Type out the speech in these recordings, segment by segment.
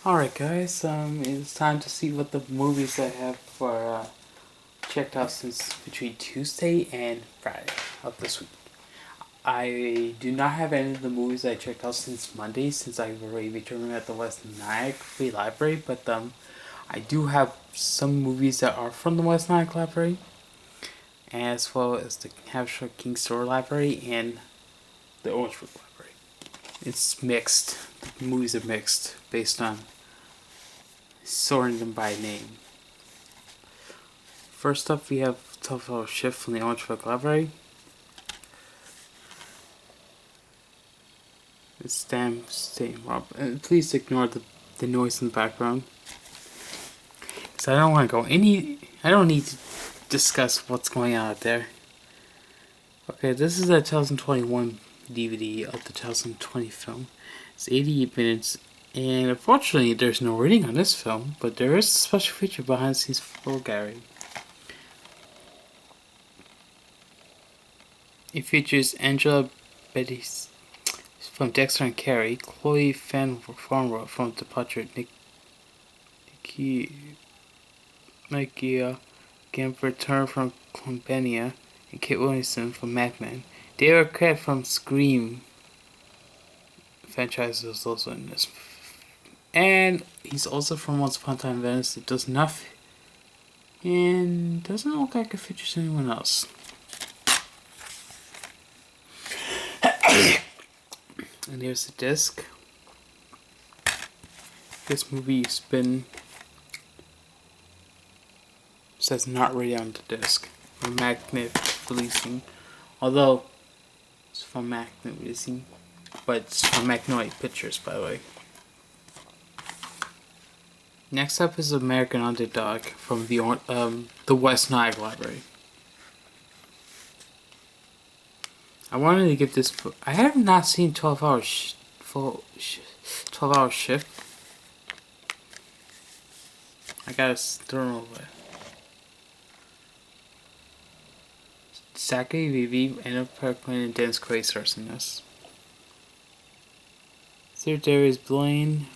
Alright guys, it's time to see what the movies I have for checked out since between Tuesday and Friday of this week. I do not have any of the movies I checked out since Monday, since I've already returned at the West Nyack Free Library, but I do have some movies that are from the West Nyack Library, as well as the Hampshire King Store Library and the Orangeburg Library. It's mixed. The movies are mixed based on sorting them by name. First up, we have 12-Hour Shift from the Orangeburg Library. It's damn staying Rob. Please ignore the noise in the background. Because I don't want to go I don't need to discuss what's going on out there. Okay, this is a 2021 DVD of the 2020 film. It's 88 minutes. And unfortunately, there's no rating on this film, but there is a special feature behind the scenes for Gary. It features Angela Betty from Dexter and Carrie, Chloe Farnworth from Departure, Nikia Gambert Turner from Compania, and Kate Williamson from Mad Men. David Arquette from Scream franchise is also in this. And he's also from Once Upon a Time in Venice. It does nothing. And doesn't look like it features anyone else. And here's the disc. This movie's been says not ready on the disc from Magnet Releasing. Although it's from Magnet Releasing, but it's from Magnolia Pictures, by the way. Next up is American Underdog from the West Nyack Library. I wanted to give this. I have not seen 12-Hour Shift. I gotta throw it away. Zachary Levi, Anna Paquin, and Dennis Quaid stars in this. Sir Darius Blaine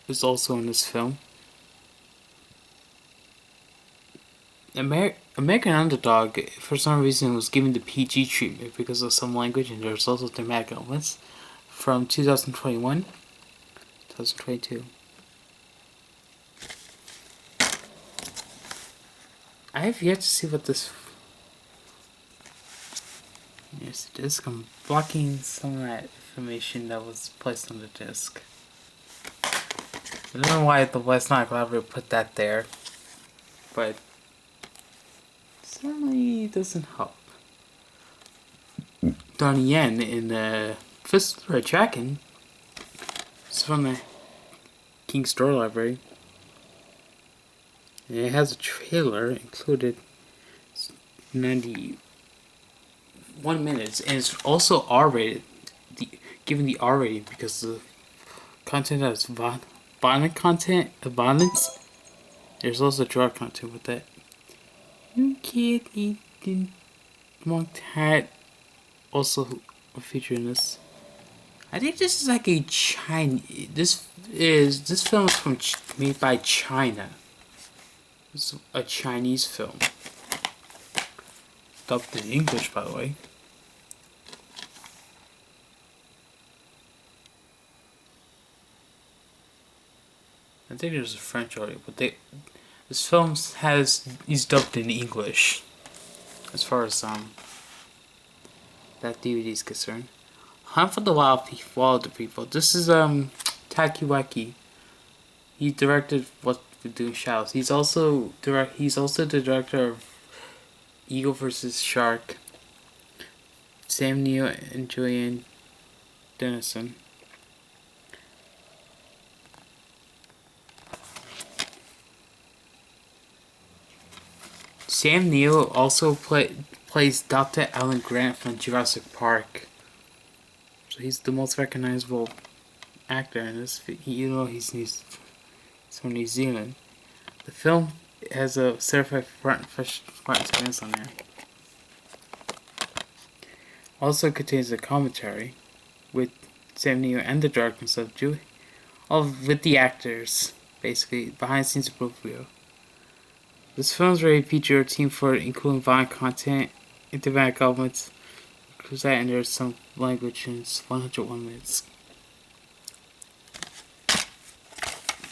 is also in this film. American Underdog, for some reason, was given the PG treatment because of some language, and there's also thematic elements from 2021, 2022. I have yet to see what this. Here's the disc. I'm blocking some of that information that was placed on the disc. I don't know why the West Nyack Library put that there, but certainly doesn't help. Donnie Yen in the Fist Red Dragon. It's from the King Store Library. And it has a trailer included. It's 91 minutes, and it's also R-rated. Given the R rating because the content has violent content, abundance. There's also drug content with that. You can't eat the monked hat. Also a feature in this. I think this is like a This film is made by China. It's a Chinese film. Dubbed in English, by the way. I think there's a French audio, but this film is dubbed in English. As far as that DVD is concerned. Hunt for the Wilder People. This is Taki Waiki. He directed What We Do in Shadows. He's also the director of Eagle vs. Shark. Sam Neill and Julian Dennison. Sam Neill also plays Dr. Alan Grant from Jurassic Park. So he's the most recognizable actor in this, even though he's from New Zealand. The film has a certified front experience on there. Also contains a commentary with Sam Neill and the darkness of with the actors, basically behind the scenes review. This film is rated PG-13 for including violent content, thematic elements, and there's some language and it's 101 minutes.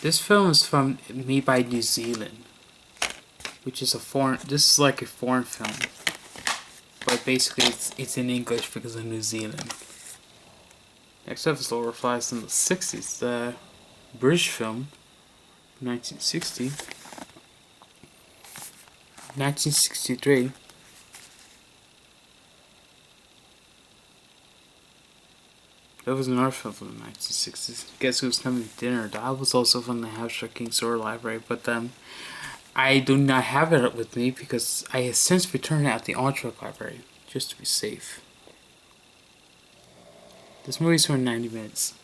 This film is made by New Zealand, which is this is like a foreign film, but basically it's in English because of New Zealand. Next up is Lord of the Flies in the 60s, the British film, 1960. 1963. That was another film from the 1960s. Guess Who's Coming to Dinner? That was also from the Hampshire King's Sword Library, but I do not have it with me because I have since returned it at the Underdog library, just to be safe. This movie is for 90 minutes.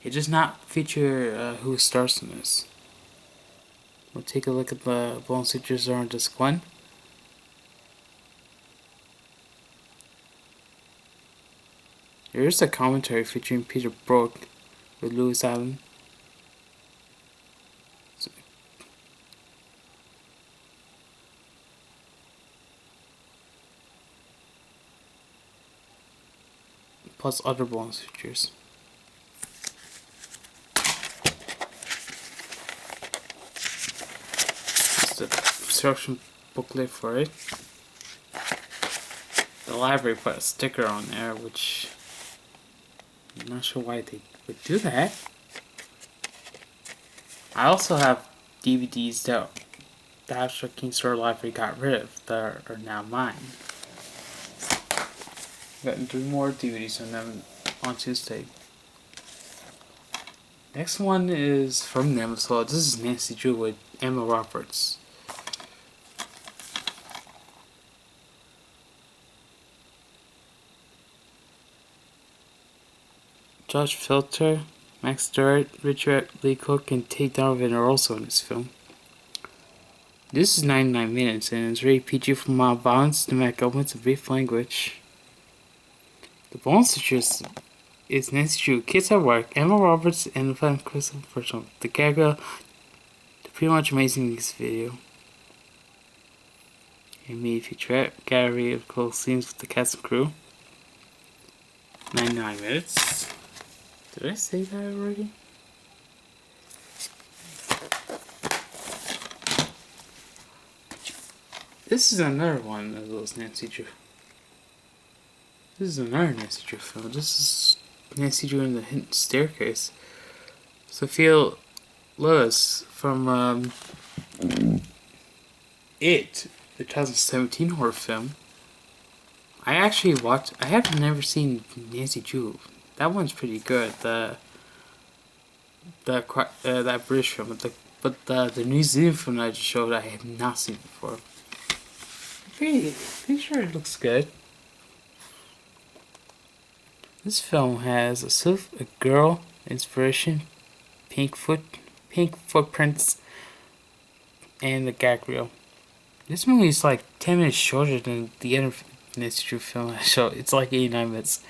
It does not feature who stars in this. We'll take a look at the bonus features on disc 1. There is a commentary featuring Peter Brook with Lewis Allen. Plus other bonus features. This is the instruction booklet for it. The library put a sticker on there, which I'm not sure why they would do that. I also have DVDs that the Hampshire King's Sword Library got rid of that are now mine. Got 3 more DVDs on them on Tuesday. Next one is from them as well. This is Nancy Drew with Emma Roberts. Josh Filter, Max Stewart, Richard Lee Cook, and Tate Donovan are also in this film. This is 99 minutes and it's rated PG for mild violence, thematic elements, and brief language. The bonus features is Nancy Drew, Kids at Work, Emma Roberts, and the film Christopher Virgil. The Gabriel, the Pretty Much Amazing music video. A mini featurette gallery of close scenes with the cast and crew. 99 minutes. Did I say that already? This is another one of those Nancy Drew. This is another Nancy Drew film. This is Nancy Drew in the Hidden Staircase. Sophia Lewis from It, the 2017 horror film. I have never seen Nancy Drew. That one's pretty good. That British film, but the New Zealand film I just showed I have not seen before. Pretty sure it looks good. This film has a girl, inspiration, pink footprints, and the gag reel. This movie is like 10 minutes shorter than the other Nancy Drew film I showed. It's like 89 minutes.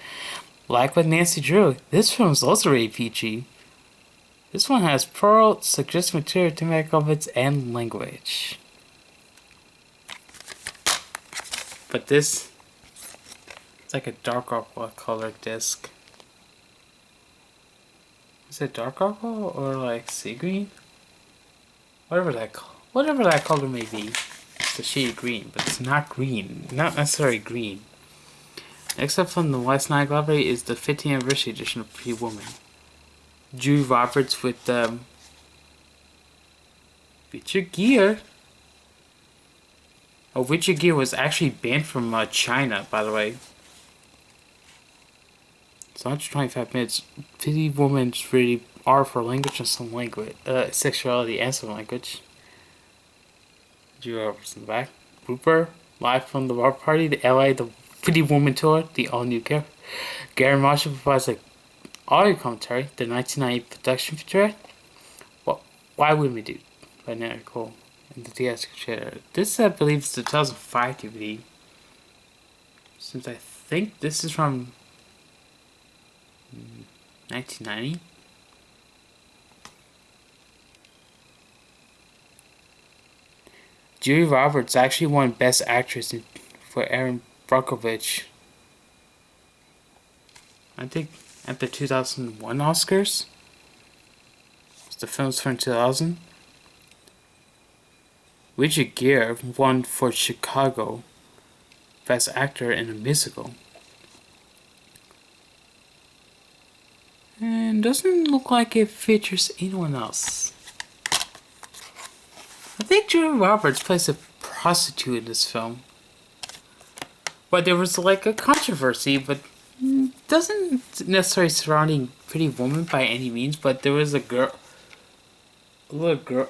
Like with Nancy Drew, this film is also rated PG. This one has plural, suggestive material, thematic elements, and language. But this, it's like a dark aqua color disc. Is it dark aqua or like sea green? Whatever that color may be. It's a shade of green, but it's not green. Not necessarily green. Next up from the West Nile Library is the 50th anniversary edition of Pretty Woman. Julie Roberts with Richard Gere. Oh, Richard Gere was actually banned from China, by the way. It's 125 minutes. Pretty Woman's really R for language and some language, sexuality and some language. Julie Roberts in the back. Grouper, live from the bar party, the LA, the Pretty Woman tour, the all-new character. Gary Marshall provides an audio commentary, the 1990 production featurette. Well, Why Would We Do? By Nat Cole and the theatrical trailer. This, I believe, is the 2005 DVD. Since I think this is from 1990. Julia Roberts actually won Best Actress for Erin Brockovich. I think at the 2001 Oscars. The film's from 2000. Richard Gere won for Chicago Best Actor in a Musical. And doesn't look like it features anyone else. I think Julia Roberts plays a prostitute in this film. But there was like a controversy, but doesn't necessarily surrounding Pretty Woman by any means, but there was a little girl.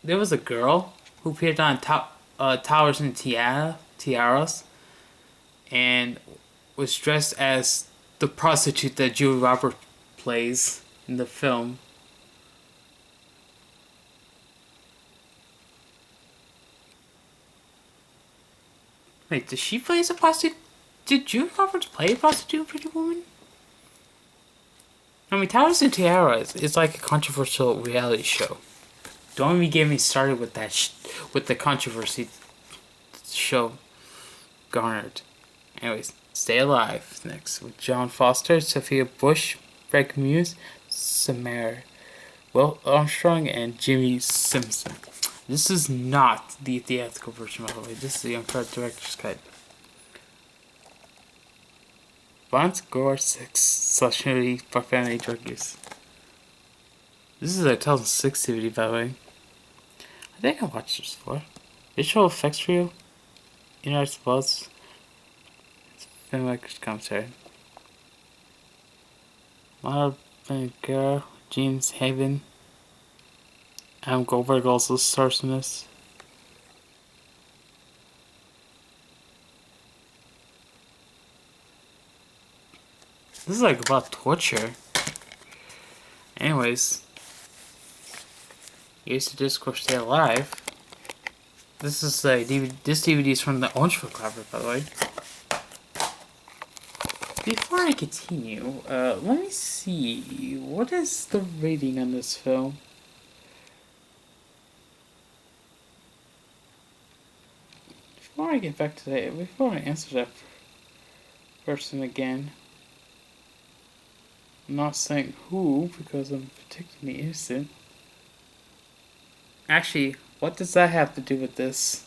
There was a girl who appeared on Towers and Tiaras, and was dressed as the prostitute that Julia Roberts plays in the film. Wait, did she play as a prostitute? Did Julia Roberts play a prostitute in Pretty Woman? I mean, Towers and Tiaras is like a controversial reality show. Don't even get me started with that with the controversy show garnered. Anyways, Stay Alive next with John Foster, Sophia Bush, Greg Muse, Samara, Will Armstrong, and Jimmy Simpson. This is not the theatrical version, by the way. This is the uncut director's cut. Violence, gore, sex, sexuality, profanity, drug use. This is a 2006 DVD, by the way. I think I watched this before. Visual effects reel, United Buzz, filmmakers commentary. Model Girl, James Haven. Adam Goldberg also stars in this. This is like about torture. Anyways, here's the Discord Stay Alive. This is a DVD. This DVD is from the Orange Book Library, by the way. Before I continue, let me see. What is the rating on this film? Before I get back to that, before I answer that person again, I'm not saying who because I'm particularly innocent. Actually, what does that have to do with this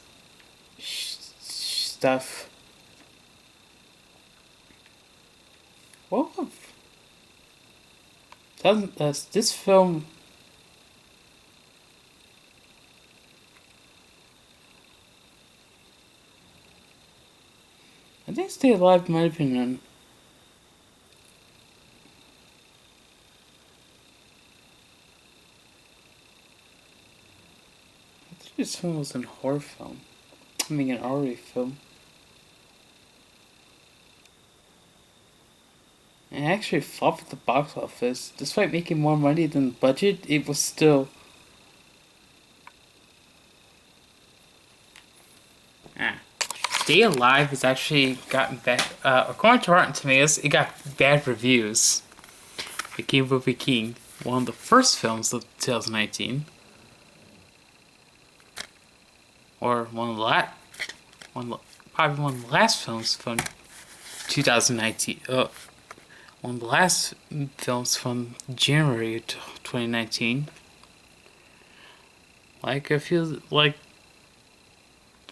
stuff? What? Doesn't this film? I think Stay Alive might have been on. I think this film was a horror film. I mean, an R-rated film. And it actually flopped at the box office. Despite making more money than the budget, it was still. Stay Alive has actually gotten bad. According to Rotten Tomatoes, it got bad reviews. The King Will Be King, one of the first films of 2019, or probably one of the last films from 2019. One of the last films from January of 2019. Like I feel like.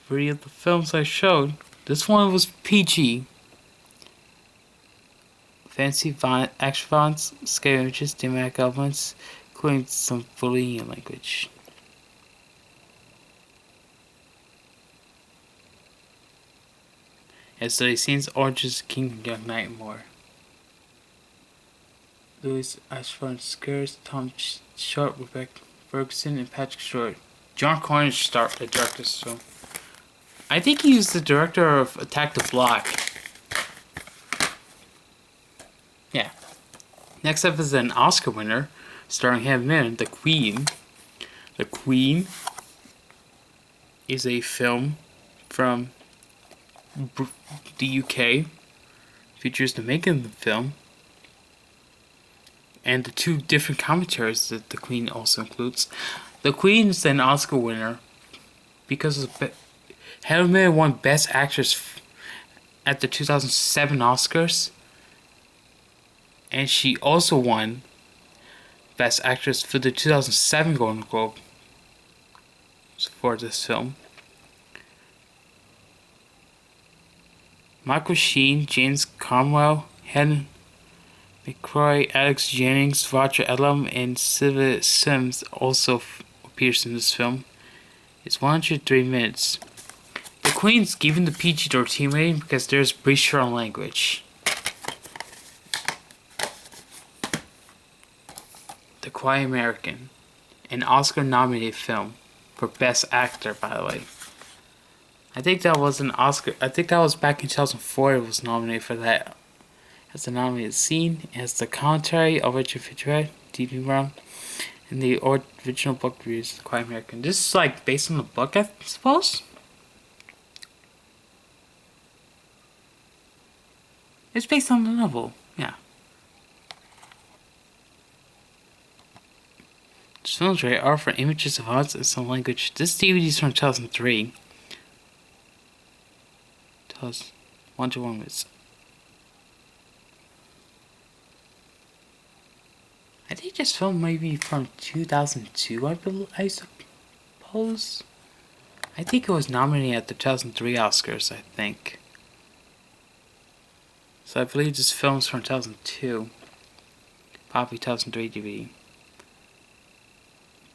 3 of the films I showed. This one was PG. Fancy action violence, scary images, thematic elements, including some bullying language. And so he scenes Orange's King, Young Knight, and more. Louis Ashford Scares, Tom Short, Rebecca Ferguson, and Patrick Stewart. John Cornish directed this film. I think he was the director of Attack the Block. Yeah. Next up is an Oscar winner, starring Hannah Min, The Queen. The Queen is a film from the UK. Features the making of the film. And the 2 different commentaries that The Queen also includes. The Queen's an Oscar winner because Helen Mirren won Best Actress at the 2007 Oscars, and she also won Best Actress for the 2007 Golden Globe for this film. Michael Sheen, James Cromwell, Helen McCrory, Alex Jennings, Roger Elam, and Sylvia Sims also appears in this film. It's 103 minutes. The Queen's given the PG-13 rating because there's breacher on language. The Quiet American, an Oscar-nominated film for Best Actor, by the way. I think that was an Oscar. I think that was back in 2004. It was nominated for that as the nominated scene, as the commentary of Richard Fitzgerald, D.B. Brown, and the original book reviews. The Quiet American. This is like based on the book, I suppose. It's based on the novel. Yeah. This film's rated R for images of odds in some language. This DVD is from 2003. Tell us 1 to 1 minutes. I think this film might be from 2002, I suppose. I think it was nominated at the 2003 Oscars, I think. So I believe this film's from 2002. Probably 2003 DVD.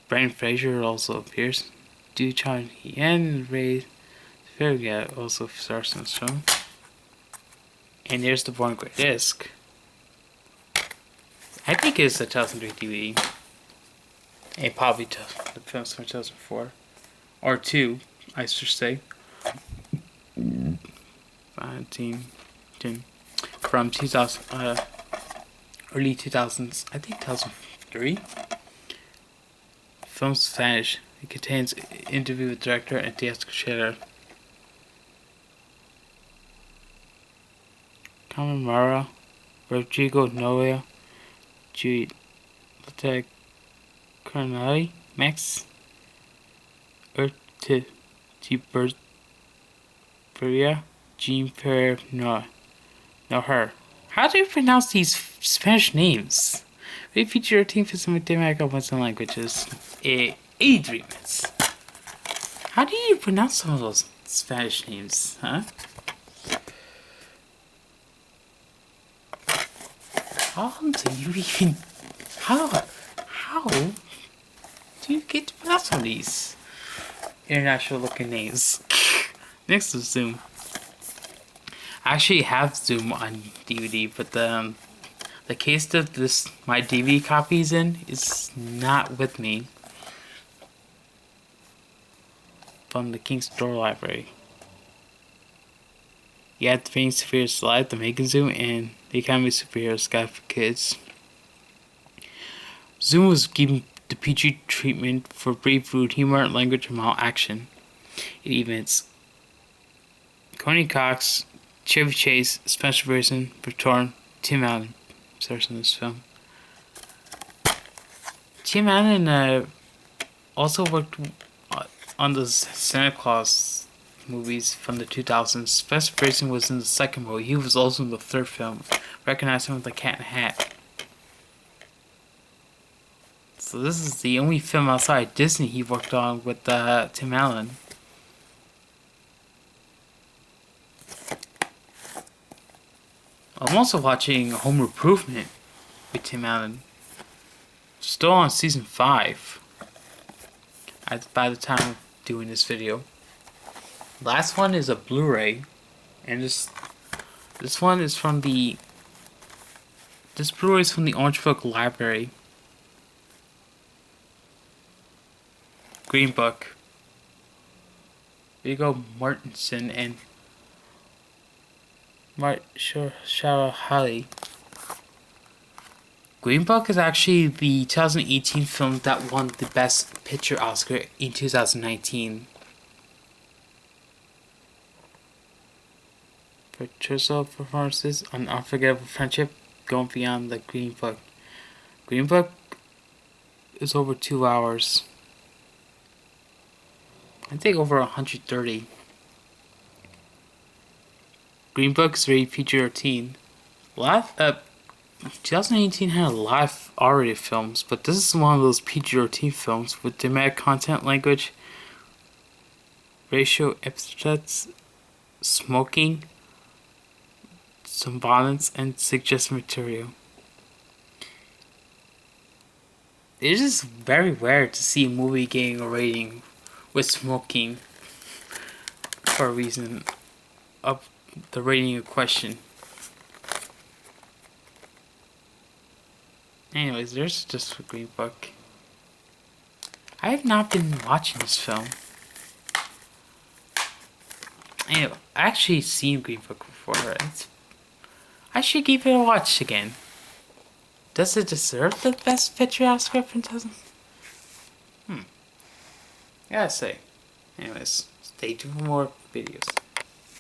Brendan Fraser also appears. Du Chan Hien, Ray Ferrier also stars in this film. And there's the Born Great disc. I think it's a 2003 DVD. And probably the film's from 2004. Or 2, I should say. 19, from 2000, early 2000s, I think 2003. Film's Spanish. It contains interview with director and theatrical trailer. Carmen Mara, Rodrigo Noya, Julieta Carnali, Max Urtiberia, Jean Pierre Noher. How do you pronounce these Spanish names? We feature a team for some American Western languages. 83 minutes. How do you pronounce some of those Spanish names, huh? How do you even... How do you get to pronounce some of these international looking names? Next is Zoom. I actually have Zoom on DVD, but the case that my DVD copy is in is not with me. From the King's Door Library. You have the Being Superheroes Live, the Megan Zoom, and the Academy of Superheroes Guide for Kids. Zoom was given the PG treatment for brief, rude humor, language, and mild action. It events Connie Cox, Chevy Chase, Spencer Pearson, Bertorn, Tim Allen stars in this film. Tim Allen also worked on the Santa Claus movies from the 2000s. Spencer Pearson was in the second movie. He was also in the third film. Recognize him with the Cat in the Hat. So this is the only film outside Disney he worked on with Tim Allen. I'm also watching Home Improvement with Tim Allen. Still on season 5. By the time of doing this video. Last one is a Blu-ray, and this one is from the... This Blu-ray is from the Orange Book Library. Green Book. Viggo Mortensen and Shara Halley. Green Book is actually the 2018 film that won the Best Picture Oscar in 2019. Virtuoso performances, an unforgettable friendship, going beyond the Green Book. Green Book is over 2 hours. I think over 130. Green Book is very PG-13. A lot of, 2018 had a lot of R-rated films, but this is one of those PG-13 films with dramatic content, language, racial epithets, smoking, some violence, and suggestive material. It is very rare to see a movie getting a rating with smoking for a reason of the rating in question. Anyways, there's just a Green Book. I have not been watching this film. Anyway, I actually seen Green Book before. I should give it a watch again. Does it deserve the Best Picture Oscar from 2000? Gotta say. Anyways, stay tuned for more videos.